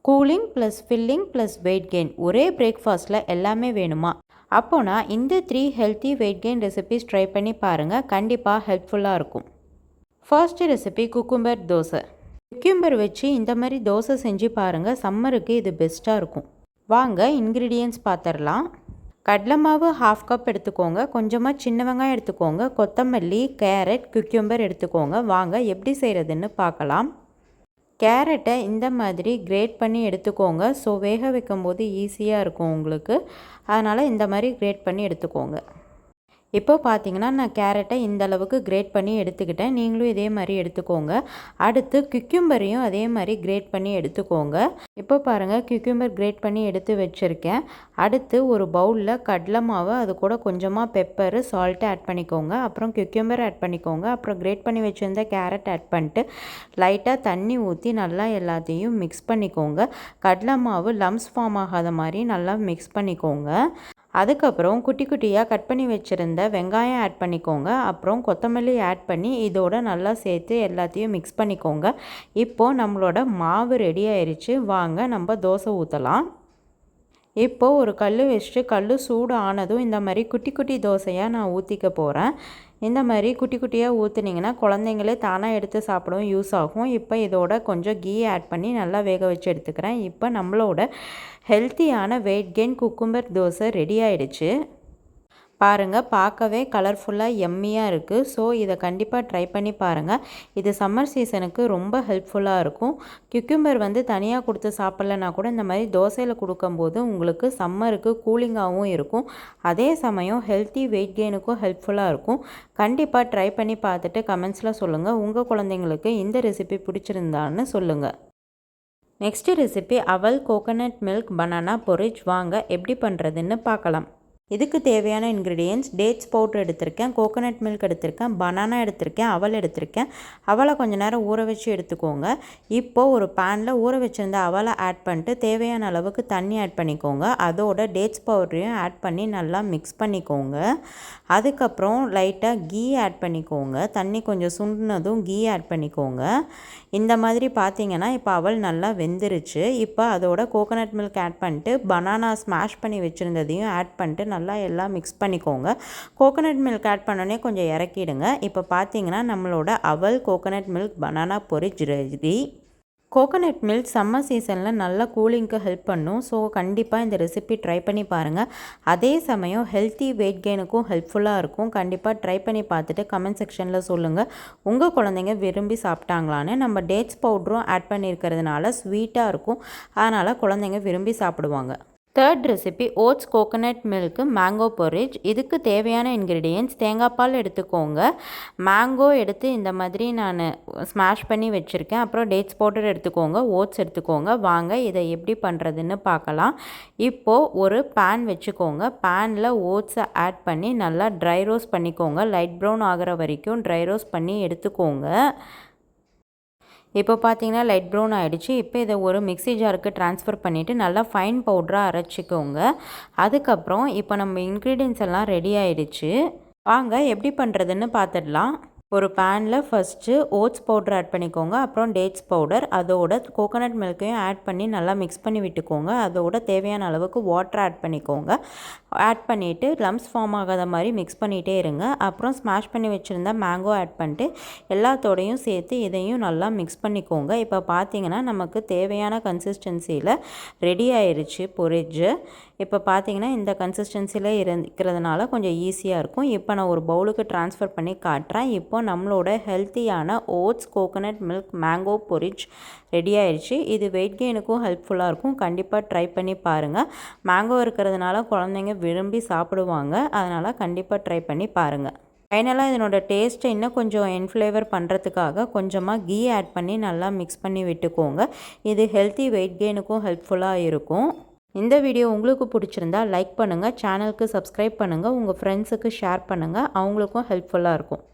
Cooling plus filling plus weight gain ஒரே பிரேக்ஃபாஸ்ட்டில் எல்லாமே வேணுமா? அப்போனா இந்த 3 healthy weight gain recipes try பண்ணி பாருங்கள். கண்டிப்பாக ஹெல்ப்ஃபுல்லாக இருக்கும். First recipe cucumber dosa. Cucumber வச்சு இந்த மாதிரி தோசை செஞ்சு பாருங்கள். சம்மருக்கு இது பெஸ்ட்டாக இருக்கும். வாங்க இன்க்ரீடியன்ட்ஸ் பார்த்துடலாம். கடலை மாவு 1/2 கப் எடுத்துக்கோங்க. கொஞ்சமாக சின்ன வெங்காயம் எடுத்துக்கோங்க. கொத்தமல்லி, கேரட், குக்கும்பர் எடுத்துக்கோங்க. வாங்க எப்படி செய்கிறதுன்னு பார்க்கலாம். கேரட்டை இந்த மாதிரி கிரேட் பண்ணி எடுத்துக்கோங்க. ஸோ வேக வைக்கும்போது ஈஸியாக இருக்கும் உங்களுக்கு. அதனால் இந்த மாதிரி கிரேட் பண்ணி எடுத்துக்கோங்க. இப்போ பார்த்தீங்கன்னா நான் கேரட்டை இந்த அளவுக்கு கிரேட் பண்ணி எடுத்துக்கிட்டேன். நீங்களும் இதே மாதிரி எடுத்துக்கோங்க. அடுத்து குக்கும்பரையும் அதே மாதிரி கிரேட் பண்ணி எடுத்துக்கோங்க. இப்போ பாருங்கள் குக்கும்பர் கிரேட் பண்ணி எடுத்து வச்சுருக்கேன். அடுத்து ஒரு பவுலில் கடலை மாவு, அது கூட கொஞ்சமாக பெப்பரு, சால்ட்டு ஆட் பண்ணிக்கோங்க. அப்புறம் குக்கும்பர் ஆட் பண்ணிக்கோங்க. அப்புறம் கிரேட் பண்ணி வச்சுருந்த கேரட் ஆட் பண்ணிட்டு லைட்டாக தண்ணி ஊற்றி நல்லா எல்லாத்தையும் மிக்ஸ் பண்ணிக்கோங்க. கடலை மாவு லம்ஸ் ஃபார்ம் ஆகாத மாதிரி நல்லா மிக்ஸ் பண்ணிக்கோங்க. அதுக்கப்புறம் குட்டி குட்டியாக கட் பண்ணி வச்சுருந்த வெங்காயம் ஆட் பண்ணிக்கோங்க. அப்புறம் கொத்தமல்லி ஆட் பண்ணி இதோட நல்லா சேர்த்து எல்லாத்தையும் மிக்ஸ் பண்ணிக்கோங்க. இப்போது நம்மளோட மாவு ரெடி ஆயிடுச்சு. வாங்க நம்ம தோசை ஊற்றலாம். இப்போது ஒரு கல் வச்சுட்டு கல் சூடு ஆனதும் இந்த மாதிரி குட்டி குட்டி தோசையாக நான் ஊற்றிக்க போகிறேன். இந்த மாதிரி குட்டி குட்டியாக ஊற்றுனீங்கன்னா குழந்தைங்களே தானாக எடுத்து சாப்பிடவும் யூஸ் ஆகும். இப்போ இதோட கொஞ்சம் கீ ஆட் பண்ணி நல்லா வேக வச்சு எடுத்துக்கிறேன். இப்போ நம்மளோட ஹெல்த்தியான weight gain cucumber dosa ready ஆகிடுச்சு. பாருங்கள், பார்க்கவே கலர்ஃபுல்லாக எம்மியாக இருக்குது. ஸோ இதை கண்டிப்பாக ட்ரை பண்ணி பாருங்கள். இது சம்மர் சீசனுக்கு ரொம்ப ஹெல்ப்ஃபுல்லாக இருக்கும். குக்கும்பர் தனியாக கொடுத்து சாப்பிட்லனா கூட இந்த மாதிரி தோசையில் கொடுக்கும்போது உங்களுக்கு சம்மருக்கு கூலிங்காகவும் இருக்கும். அதே சமயம் ஹெல்த்தி வெயிட் கெயினுக்கும் ஹெல்ப்ஃபுல்லாக இருக்கும். கண்டிப்பாக ட்ரை பண்ணி பார்த்துட்டு கமெண்ட்ஸில் சொல்லுங்கள். உங்கள் குழந்தைங்களுக்கு இந்த ரெசிபி பிடிச்சிருந்தான்னு சொல்லுங்கள். நெக்ஸ்ட் ரெசிபி அவல் கோகோனட் மில்க் பனானா பொரிச். வாங்க எப்படி பண்ணுறதுன்னு பார்க்கலாம். இதுக்கு தேவையான இன்க்ரீடியன்ட்ஸ் டேட்ஸ் பவுடர் எடுத்திருக்கேன், கோகோனட் மில்க் எடுத்திருக்கேன், பனானா எடுத்திருக்கேன், அவல் எடுத்திருக்கேன். அவலை கொஞ்சம் நேரம் ஊற வச்சு எடுத்துக்கோங்க. இப்போது ஒரு பேனில் ஊற வச்சுருந்த அவலை ஆட் பண்ணிட்டு தேவையான அளவுக்கு தண்ணி ஆட் பண்ணிக்கோங்க. அதோட டேட்ஸ் பவுடரையும் ஆட் பண்ணி நல்லா மிக்ஸ் பண்ணிக்கோங்க. அதுக்கப்புறம் லைட்டாக கீ ஆட் பண்ணிக்கோங்க. தண்ணி கொஞ்சம் சுண்டினதும் கீ ஆட் பண்ணிக்கோங்க. இந்த மாதிரி பார்த்தீங்கன்னா இப்போ அவல் நல்லா வெந்துருச்சு. இப்போ அதோட கோகோனட் மில்க் ஆட் பண்ணிட்டு பனானா ஸ்மாஷ் பண்ணி வச்சுருந்ததையும் ஆட் பண்ணிட்டு நல்லா எல்லாம் மிக்ஸ் பண்ணிக்கோங்க. கோகோனட் மில்க் ஆட் பண்ணோடனே கொஞ்சம் இறக்கிடுங்க. இப்போ பார்த்தீங்கன்னா நம்மளோட அவல் coconut milk banana porridge ready. Coconut milk summer சீசனில் நல்லா கூலிங்க்கு ஹெல்ப் பண்ணும். ஸோ கண்டிப்பாக இந்த ரெசிபி ட்ரை பண்ணி பாருங்கள். அதே சமயம் ஹெல்த்தி வெயிட் கெயினுக்கும் ஹெல்ப்ஃபுல்லாக இருக்கும். கண்டிப்பாக ட்ரை பண்ணி பார்த்துட்டு கமெண்ட் செக்ஷனில் சொல்லுங்கள். உங்கள் குழந்தைங்க விரும்பி சாப்பிட்டாங்களான்னு. நம்ம டேட்ஸ் பவுடரும் ஆட் பண்ணியிருக்கிறதுனால ஸ்வீட்டாக இருக்கும். அதனால் குழந்தைங்க விரும்பி சாப்பிடுவாங்க. Third recipe oats coconut milk mango porridge. இதுக்கு தேவையான இன்க்ரீடியன்ட்ஸ் தேங்காய் பால் எடுத்துக்கோங்க. மேங்கோ எடுத்து இந்த மாதிரி நான் ஸ்மாஷ் பண்ணி வச்சுருக்கேன். அப்புறம் டேட்ஸ் பவுடர் எடுத்துக்கோங்க, ஓட்ஸ் எடுத்துக்கோங்க. வாங்க இதை எப்படி பண்ணுறதுன்னு பார்க்கலாம். இப்போது ஒரு பேன் வச்சுக்கோங்க. பேனில் ஓட்ஸை ஆட் பண்ணி நல்லா ட்ரை ரோஸ்ட் பண்ணிக்கோங்க. லைட் ப்ரௌன் ஆகிற வரைக்கும் ட்ரை ரோஸ்ட் பண்ணி எடுத்துக்கோங்க. இப்போ பார்த்தீங்கன்னா லைட் ப்ரௌன் ஆகிடுச்சு. இப்போ இதை ஒரு மிக்ஸி ஜாருக்கு ட்ரான்ஸ்ஃபர் பண்ணிவிட்டு நல்லா ஃபைன் பவுடராக அரைச்சிக்கோங்க. அதுக்கப்புறம் இப்போ நம்ம இன்க்ரீடியன்ட்ஸ் எல்லாம் ரெடி ஆகிடுச்சு. வாங்க எப்படி பண்ணுறதுன்னு பார்த்துடலாம். ஒரு பேனில் ஃபஸ்ட்டு ஓட்ஸ் பவுடர் ஆட் பண்ணிக்கோங்க. அப்புறம் டேட்ஸ் பவுடர், அதோட கோகோனட் மில்க்கையும் ஆட் பண்ணி நல்லா மிக்ஸ் பண்ணி விட்டுக்கோங்க. அதோட தேவையான அளவுக்கு வாட்டர் ஆட் பண்ணிக்கோங்க. ஆட் பண்ணிவிட்டு லம்ஸ் ஃபார்ம் ஆகாத மாதிரி மிக்ஸ் பண்ணிகிட்டே இருங்க. அப்புறம் ஸ்மாஷ் பண்ணி வச்சுருந்தா மேங்கோ ஆட் பண்ணிட்டு எல்லாத்தோடையும் சேர்த்து இதையும் நல்லா மிக்ஸ் பண்ணிக்கோங்க. இப்போ பார்த்தீங்கன்னா நமக்கு தேவையான கன்சிஸ்டன்சியில் ரெடி ஆயிடுச்சு பொரிச்சு. இப்போ பார்த்தீங்கன்னா இந்த கன்சிஸ்டன்சியில் இருக்கிறதுனால கொஞ்சம் ஈஸியாக இருக்கும். இப்போ நான் ஒரு பவுலுக்கு ட்ரான்ஸ்ஃபர் பண்ணி காட்டுறேன். இப்போ நம்மளோட ஹெல்த்தியான oats coconut milk mango porridge ready ஆயிடுச்சு. இது வெயிட் கெயினுக்கும் ஹெல்ப்ஃபுல்லாக இருக்கும். கண்டிப்பாக ட்ரை பண்ணி பாருங்கள். மேங்கோ இருக்கிறதுனால குழந்தைங்க விரும்பி சாப்பிடுவாங்க. அதனால் கண்டிப்பாக ட்ரை பண்ணி பாருங்கள். ஃபைனலாக இதனோட டேஸ்ட்டை இன்னும் கொஞ்சம் என்ஃப்ளேவர் பண்ணுறதுக்காக கொஞ்சமாக கீ ஆட் பண்ணி நல்லா மிக்ஸ் பண்ணி விட்டுக்கோங்க. இது ஹெல்த்தி வெயிட் கெயினுக்கும் ஹெல்ப்ஃபுல்லாக இருக்கும். இந்த வீடியோ உங்களுக்கு பிடிச்சிருந்தா லைக் பண்ணுங்கள், சேனலுக்கு சப்ஸ்கிரைப் பண்ணுங்கள், உங்கள் ஃப்ரெண்ட்ஸுக்கு ஷேர் பண்ணுங்கள். அவங்களுக்கும் ஹெல்ப்ஃபுல்லாக இருக்கும்.